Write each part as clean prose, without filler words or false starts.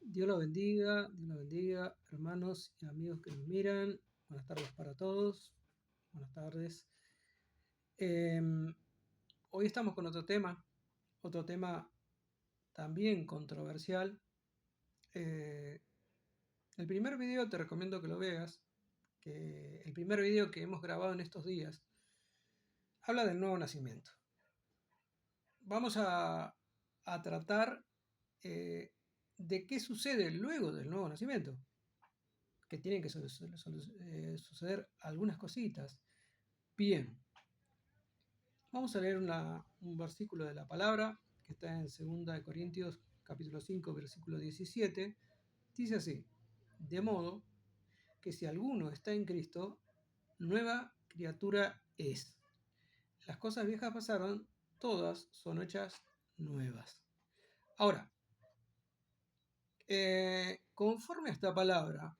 Dios los bendiga, hermanos y amigos que nos miran. Buenas tardes para todos. Buenas tardes. Hoy estamos con otro tema también controversial. El primer video te recomiendo que lo veas, que el primer video que hemos grabado en estos días habla del nuevo nacimiento. Vamos a tratar de qué sucede luego del nuevo nacimiento, que tienen que suceder algunas cositas. Bien, vamos a leer un versículo de la palabra que está en 2 Corintios capítulo 5 versículo 17. Dice así: de modo que si alguno está en Cristo, nueva criatura es. Las cosas viejas pasaron, todas son hechas nuevas. Ahora, conforme a esta palabra,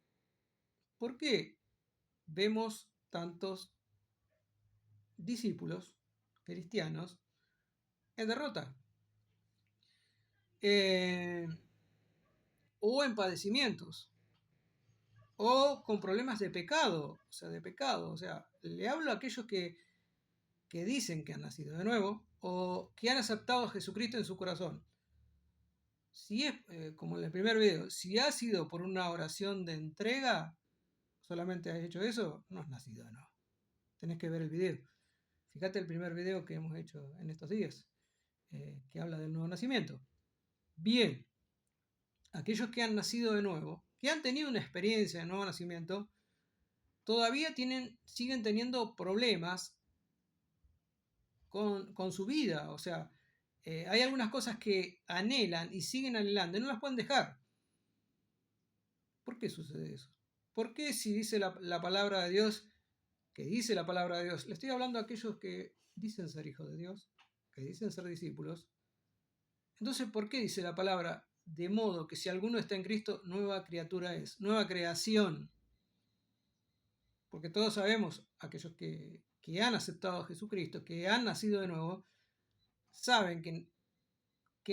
¿por qué vemos tantos discípulos cristianos en derrota o en padecimientos o con problemas de pecado? O sea, le hablo a aquellos que dicen que han nacido de nuevo o que han aceptado a Jesucristo en su corazón. Si es, como en el primer video, si ha sido por una oración de entrega, solamente has hecho eso, no has nacido de nuevo. Tenés que ver el video. Fíjate el primer video que hemos hecho en estos días, que habla del nuevo nacimiento. Bien, aquellos que han nacido de nuevo, que han tenido una experiencia de nuevo nacimiento, todavía siguen teniendo problemas con su vida. O sea, hay algunas cosas que anhelan y siguen anhelando y no las pueden dejar. ¿Por qué sucede eso? ¿Por qué si dice la palabra de Dios, que dice la palabra de Dios? Le estoy hablando a aquellos que dicen ser hijos de Dios, que dicen ser discípulos. Entonces, ¿por qué dice la palabra? De modo que si alguno está en Cristo, nueva criatura es, nueva creación. Porque todos sabemos, aquellos que han aceptado a Jesucristo, que han nacido de nuevo, saben que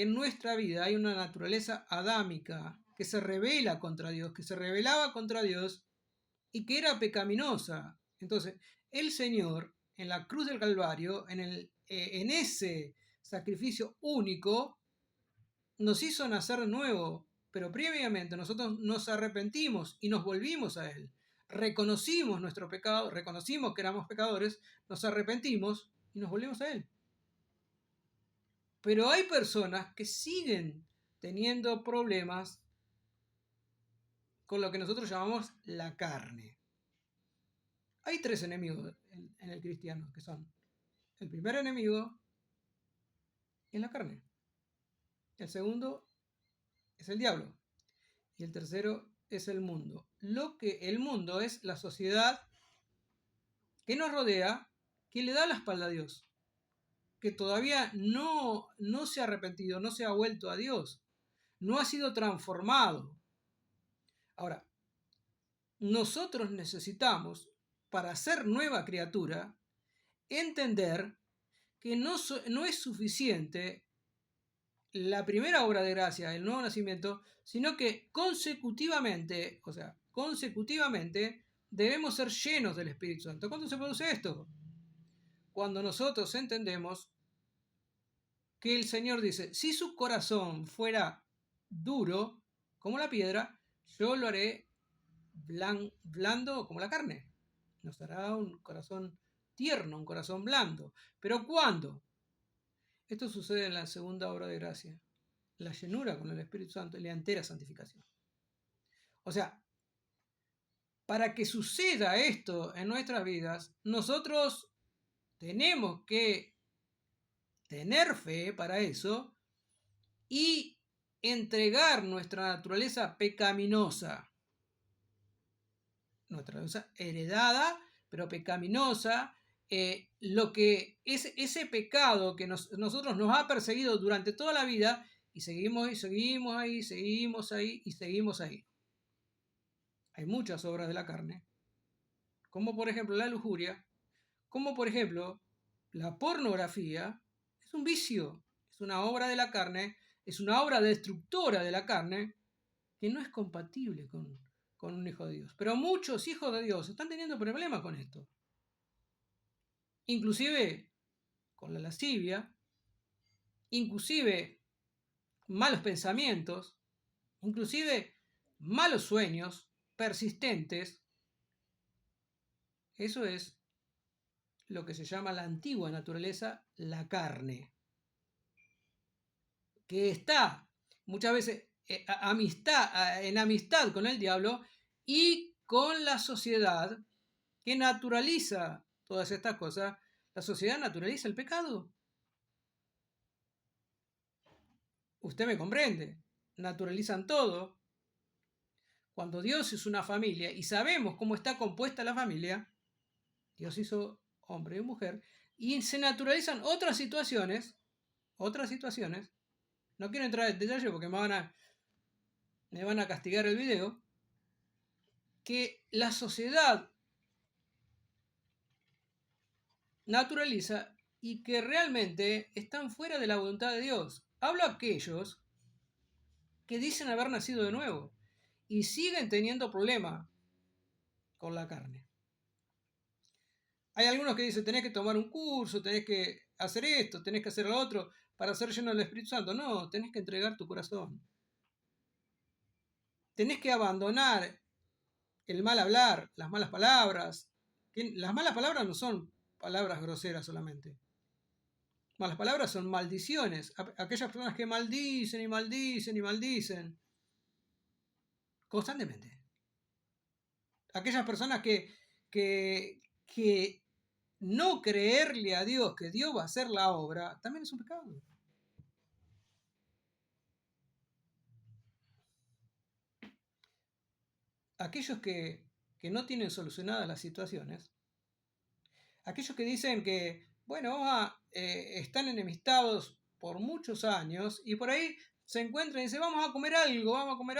en nuestra vida hay una naturaleza adámica que se rebela contra Dios, que se rebelaba contra Dios y que era pecaminosa. Entonces, el Señor, en la cruz del Calvario, en ese sacrificio único, nos hizo nacer nuevo, pero previamente nosotros nos arrepentimos y nos volvimos a Él. Reconocimos nuestro pecado, reconocimos que éramos pecadores, nos arrepentimos y nos volvimos a Él. Pero hay personas que siguen teniendo problemas con lo que nosotros llamamos la carne. Hay tres enemigos en el cristiano, que son: el primer enemigo es la carne, el segundo es el diablo y el tercero es el mundo. El mundo es la sociedad que nos rodea, que le da la espalda a Dios, que todavía no se ha arrepentido, no se ha vuelto a Dios, no ha sido transformado. Ahora, nosotros necesitamos, para ser nueva criatura, entender que no es suficiente la primera obra de gracia, el nuevo nacimiento, sino que consecutivamente debemos ser llenos del Espíritu Santo. ¿Cuándo se produce esto? Cuando nosotros entendemos que el Señor dice: si su corazón fuera duro como la piedra, yo lo haré blando como la carne. Nos hará un corazón tierno, un corazón blando. ¿Pero cuándo? Esto sucede en la segunda obra de gracia, la llenura con el Espíritu Santo y la entera santificación. O sea, para que suceda esto en nuestras vidas, nosotros tenemos que tener fe para eso y entregar nuestra naturaleza pecaminosa, nuestra naturaleza heredada, pero pecaminosa, lo que es ese pecado que nosotros nos ha perseguido durante toda la vida, y seguimos ahí. Hay muchas obras de la carne, como por ejemplo la lujuria, como por ejemplo la pornografía. Es un vicio, es una obra de la carne, es una obra destructora de la carne, que no es compatible con un hijo de Dios. Pero muchos hijos de Dios están teniendo problemas con esto. Inclusive con la lascivia, inclusive malos pensamientos, inclusive malos sueños persistentes. Eso es lo que se llama la antigua naturaleza, la carne, que está muchas veces en amistad con el diablo y con la sociedad que naturaliza todas estas cosas. La sociedad naturaliza el pecado. Usted me comprende. Naturalizan todo. Cuando Dios es una familia y sabemos cómo está compuesta la familia, Dios hizo hombre y mujer, y se naturalizan otras situaciones. No quiero entrar en detalle porque me van a castigar el video, que la sociedad naturaliza y que realmente están fuera de la voluntad de Dios. Hablo a aquellos que dicen haber nacido de nuevo y siguen teniendo problemas con la carne. Hay algunos que dicen, tenés que tomar un curso, tenés que hacer esto, tenés que hacer lo otro para ser lleno del Espíritu Santo. No, tenés que entregar tu corazón. Tenés que abandonar el mal hablar, las malas palabras. Las malas palabras no son palabras groseras solamente. Malas palabras son maldiciones. Aquellas personas que maldicen y maldicen y maldicen constantemente. Aquellas personas que no creerle a Dios que Dios va a hacer la obra, también es un pecado. Aquellos que no tienen solucionadas las situaciones, aquellos que dicen que, bueno, están enemistados por muchos años y por ahí se encuentran y dicen, vamos a comer algo y vamos a comer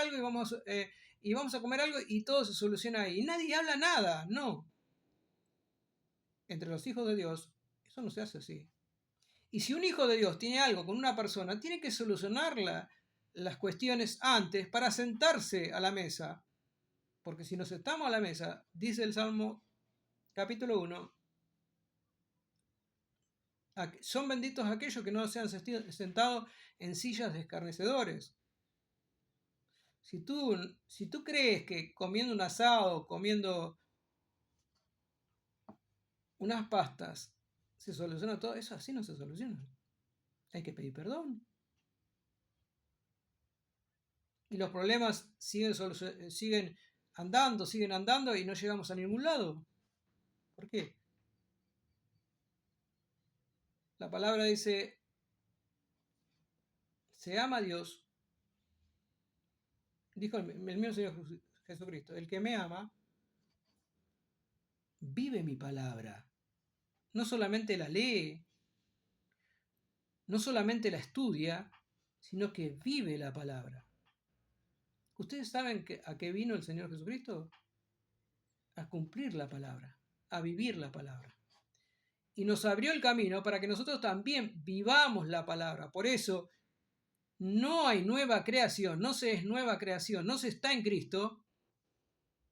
algo y todo se soluciona ahí. Y nadie habla nada, no. Entre los hijos de Dios, eso no se hace así. Y si un hijo de Dios tiene algo con una persona, tiene que solucionar las cuestiones antes para sentarse a la mesa. Porque si nos sentamos a la mesa, dice el Salmo capítulo 1, son benditos aquellos que no se han sentado en sillas de escarnecedores. Si tú crees que comiendo un asado, comiendo unas pastas, se soluciona todo, eso así no se soluciona. Hay que pedir perdón. Y los problemas siguen andando y no llegamos a ningún lado. ¿Por qué? La palabra dice, se ama a Dios, dijo el mismo Señor Jesucristo, el que me ama, vive mi palabra. No solamente la lee, no solamente la estudia, sino que vive la palabra. ¿Ustedes saben a qué vino el Señor Jesucristo? A cumplir la palabra, a vivir la palabra. Y nos abrió el camino para que nosotros también vivamos la palabra. Por eso, no hay nueva creación, no se es nueva creación, no se está en Cristo,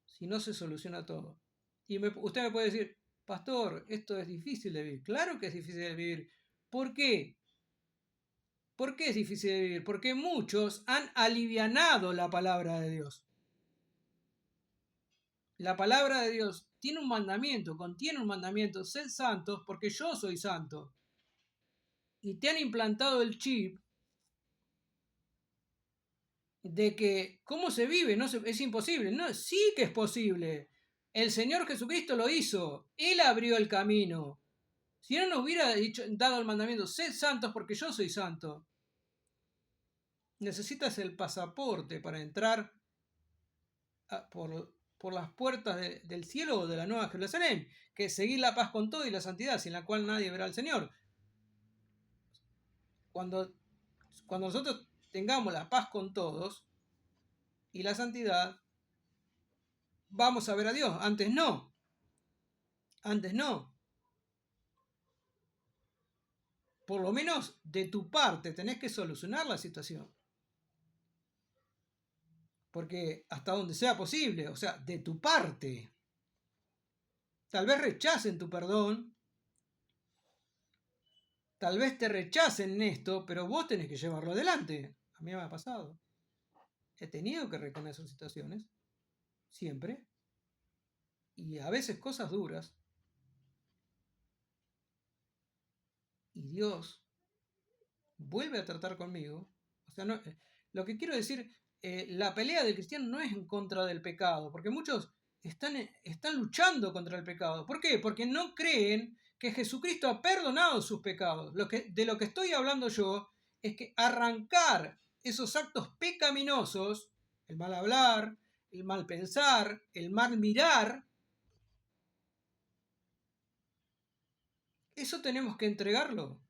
si no se soluciona todo. Y usted me puede decir, pastor, esto es difícil de vivir. Claro que es difícil de vivir. ¿Por qué? ¿Por qué es difícil de vivir? Porque muchos han alivianado la palabra de Dios. La palabra de Dios tiene un mandamiento, contiene un mandamiento, sed santos porque yo soy santo. Y te han implantado el chip de que ¿cómo se vive? Es imposible. No, sí que es posible. El Señor Jesucristo lo hizo. Él abrió el camino. Si no nos hubiera dado el mandamiento, sed santos porque yo soy santo. Necesitas el pasaporte para entrar por las puertas del cielo o de la Nueva Jerusalén, que es seguir la paz con todo y la santidad, sin la cual nadie verá al Señor. Cuando nosotros tengamos la paz con todos y la santidad, vamos a ver a Dios. Antes no. Antes no. Por lo menos de tu parte tenés que solucionar la situación. porque hasta donde sea posible, o sea, de tu parte. Tal vez rechacen tu perdón, tal vez te rechacen en esto, pero vos tenés que llevarlo adelante. A mí me ha pasado. He tenido que reconocer situaciones, siempre, y a veces cosas duras. Y Dios vuelve a tratar conmigo. O sea, no, lo que quiero decir, la pelea del cristiano no es en contra del pecado, porque muchos están luchando contra el pecado. ¿Por qué? Porque no creen que Jesucristo ha perdonado sus pecados. De lo que estoy hablando yo es que arrancar esos actos pecaminosos, el mal hablar, el mal pensar, el mal mirar, eso tenemos que entregarlo.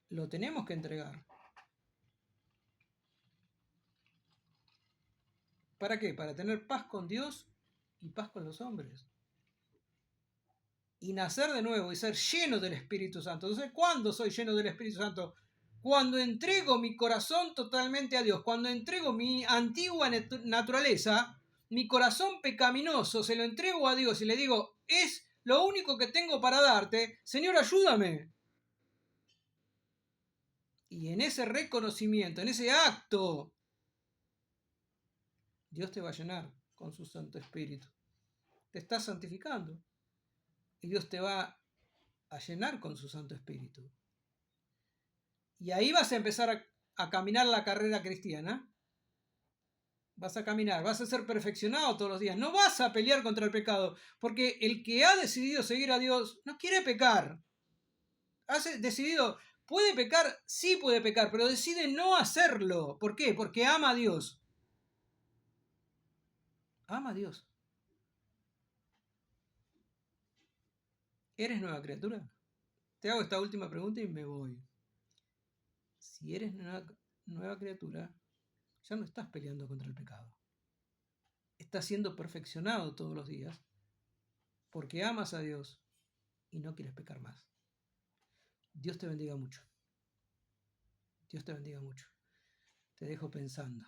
Lo tenemos que entregar. ¿Para qué? Para tener paz con Dios y paz con los hombres. Y nacer de nuevo y ser lleno del Espíritu Santo. Entonces, ¿cuándo soy lleno del Espíritu Santo? Cuando entrego mi corazón totalmente a Dios, cuando entrego mi antigua naturaleza, mi corazón pecaminoso, se lo entrego a Dios y le digo, es lo único que tengo para darte, Señor, ayúdame. Y en ese reconocimiento, en ese acto, Dios te va a llenar con su Santo Espíritu. Te está santificando. Y Dios te va a llenar con su Santo Espíritu. Y ahí vas a empezar a caminar la carrera cristiana. Vas a caminar, vas a ser perfeccionado todos los días. No vas a pelear contra el pecado, porque el que ha decidido seguir a Dios no quiere pecar. Ha decidido, puede pecar, sí puede pecar, pero decide no hacerlo. ¿Por qué? Porque ama a Dios. Ama a Dios. ¿Eres nueva criatura? Te hago esta última pregunta y me voy. Si eres nueva criatura, ya no estás peleando contra el pecado. Estás siendo perfeccionado todos los días porque amas a Dios y no quieres pecar más. Dios te bendiga mucho. Dios te bendiga mucho. Te dejo pensando.